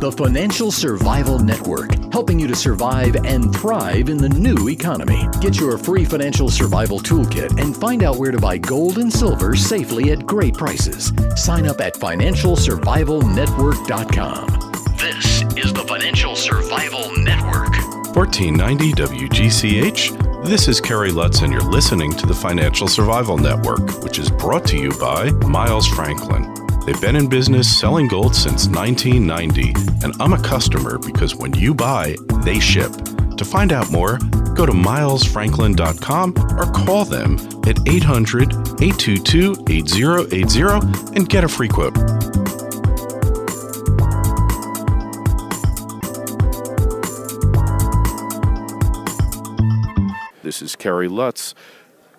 The Financial Survival Network, helping you to survive and thrive in the new economy. Get your free financial survival toolkit and find out where to buy gold and silver safely at great prices. Sign up at financialsurvivalnetwork.com. This is the Financial Survival Network. 1490 WGCH. This is Kerry Lutz, and you're listening to the Financial Survival Network, which is brought to you by Miles Franklin. They've been in business selling gold since 1990, and I'm a customer because when you buy, they ship. To find out more, go to milesfranklin.com or call them at 800-822-8080 and get a free quote. This is Kerry Lutz.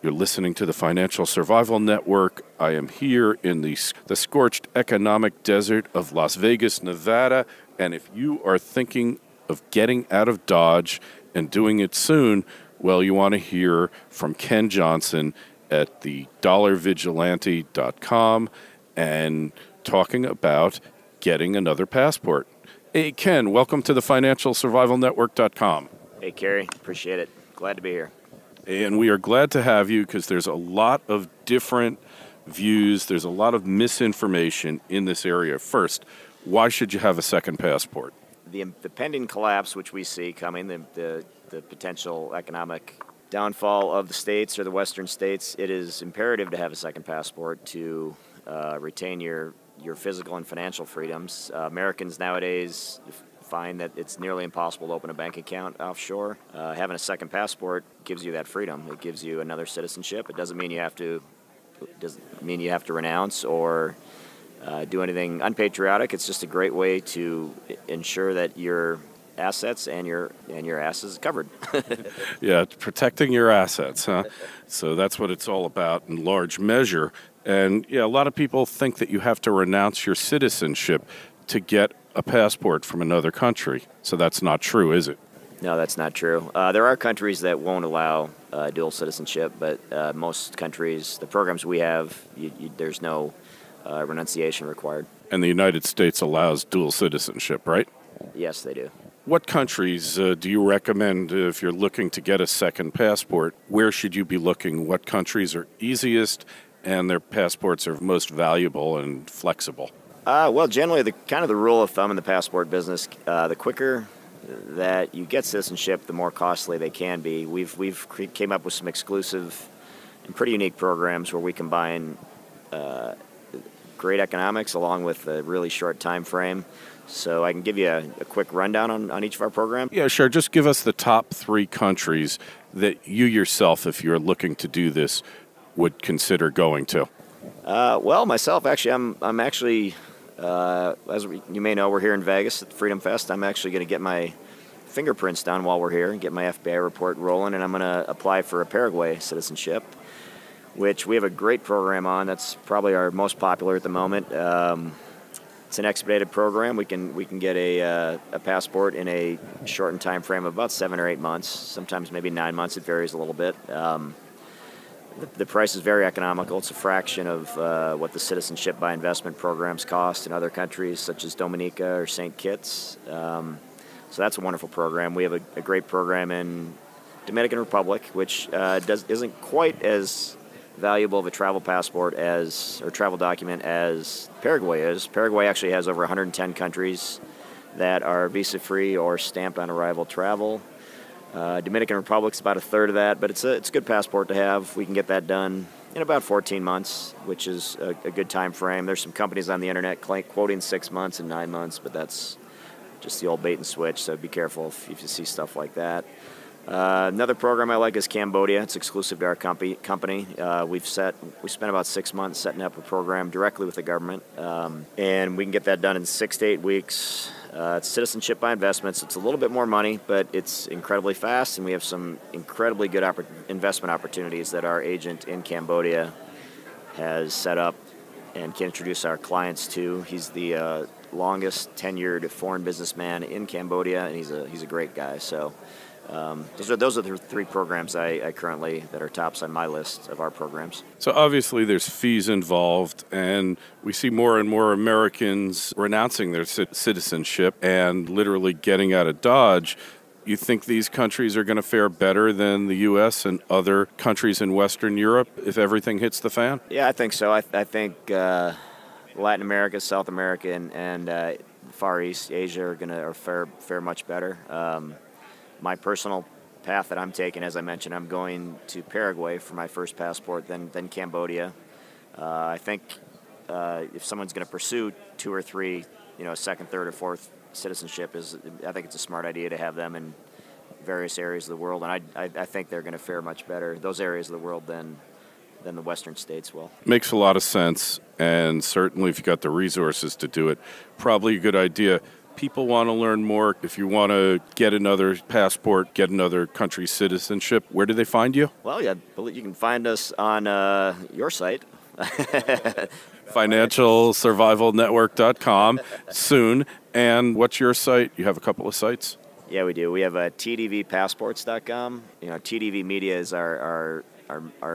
You're listening to the Financial Survival Network. I am here in the scorched economic desert of Las Vegas, Nevada. And if you are thinking of getting out of Dodge and doing it soon, well, you want to hear from Ken Johnson at the $vigilante.com and talking about getting another passport. Hey, Ken, welcome to the financialsurvivalnetwork.com. Hey, Kerry. Appreciate it. Glad to be here. And we are glad to have you because there's a lot of different views. There's a lot of misinformation in this area. First, why should you have a second passport? The pending collapse, which we see coming, the potential economic downfall of the states or the western states, it is imperative to have a second passport to retain your physical and financial freedoms. Americans nowadays find that it's nearly impossible to open a bank account offshore. Having a second passport gives you that freedom. It gives you another citizenship. It doesn't mean you have to renounce or do anything unpatriotic. It's just a great way to ensure that your assets and your ass is covered. Yeah, protecting your assets, huh? So that's what it's all about in large measure. And yeah, a lot of people think that you have to renounce your citizenship to get a passport from another country. So that's not true, is it? No, that's not true. There are countries that won't allow dual citizenship, but most countries, the programs we have, there's no renunciation required. And the United States allows dual citizenship, right? Yes, they do. What countries do you recommend if you're looking to get a second passport? Where should you be looking? What countries are easiest and their passports are most valuable and flexible? Well, generally, the rule of thumb in the passport business, the quicker that you get citizenship, the more costly they can be. We've came up with some exclusive and pretty unique programs where we combine great economics along with a really short time frame. So I can give you a quick rundown on each of our programs. Yeah, sure. Just give us the top 3 countries that you yourself, if you're looking to do this, would consider going to. Well, myself, actually, I'm actually, as you may know, we're here in Vegas at the Freedom Fest. I'm actually going to get my fingerprints done while we're here and get my FBI report rolling, and I'm going to apply for a Paraguay citizenship, which we have a great program on. That's probably our most popular at the moment. It's an expedited program. We can get a passport in a shortened time frame of about 7 or 8 months, sometimes maybe 9 months. It varies a little bit. The price is very economical. It's a fraction of what the citizenship by investment programs cost in other countries such as Dominica or St. Kitts. So that's a wonderful program. We have a great program in Dominican Republic, which isn't quite as valuable of a travel passport or travel document as Paraguay is. Paraguay actually has over 110 countries that are visa-free or stamped on arrival travel. Dominican Republic's about a third of that, but it's a good passport to have. We can get that done in about 14 months, which is a good time frame. There's some companies on the internet quoting 6 months and 9 months, but that's just the old bait and switch, so be careful if you see stuff like that. Another program I like is Cambodia. It's exclusive to our company. We spent about 6 months setting up a program directly with the government, and we can get that done in 6 to 8 weeks. It's citizenship by investments. It's a little bit more money, but it's incredibly fast, and we have some incredibly good investment opportunities that our agent in Cambodia has set up and can introduce our clients to. He's the longest tenured foreign businessman in Cambodia, and he's a great guy. So Those are the three programs I currently that are tops on my list of our programs. So obviously there's fees involved, and we see more and more Americans renouncing their citizenship and literally getting out of Dodge. You think these countries are going to fare better than the U.S. and other countries in Western Europe if everything hits the fan? Yeah, I think so. I think Latin America, South America, and Far East Asia are going to fare much better. My personal path that I'm taking, as I mentioned, I'm going to Paraguay for my first passport, then Cambodia. I think if someone's going to pursue two or three, second, third, or fourth citizenship, I think it's a smart idea to have them in various areas of the world, and I think they're going to fare much better, those areas of the world, than the Western states will. Makes a lot of sense, and certainly if you've got the resources to do it, probably a good idea. People want to learn more. If you want to get another passport, get another country's citizenship, where do they find you? Well, yeah, you can find us on your site. financialsurvivalnetwork.com soon. And what's your site? You have a couple of sites? Yeah, we do. We have tdvpassports.com. TDV Media is our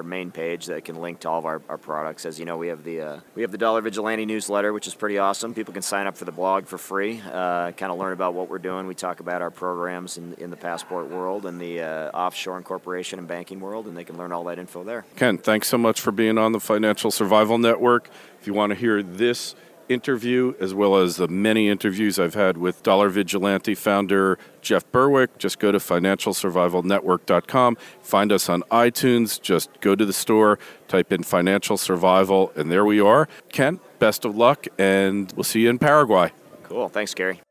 main page that can link to all of our products. As you know, we have the Dollar Vigilante newsletter, which is pretty awesome. People can sign up for the blog for free, kind of learn about what we're doing. We talk about our programs in the passport world and the offshore incorporation and banking world, and they can learn all that info there. Ken, thanks so much for being on the Financial Survival Network. If you want to hear this interview, as well as the many interviews I've had with Dollar Vigilante founder Jeff Berwick, just go to financialsurvivalnetwork.com. Find us on iTunes. Just go to the store, type in Financial Survival, and there we are. Ken, best of luck, and we'll see you in Paraguay. Cool. Thanks, Gary.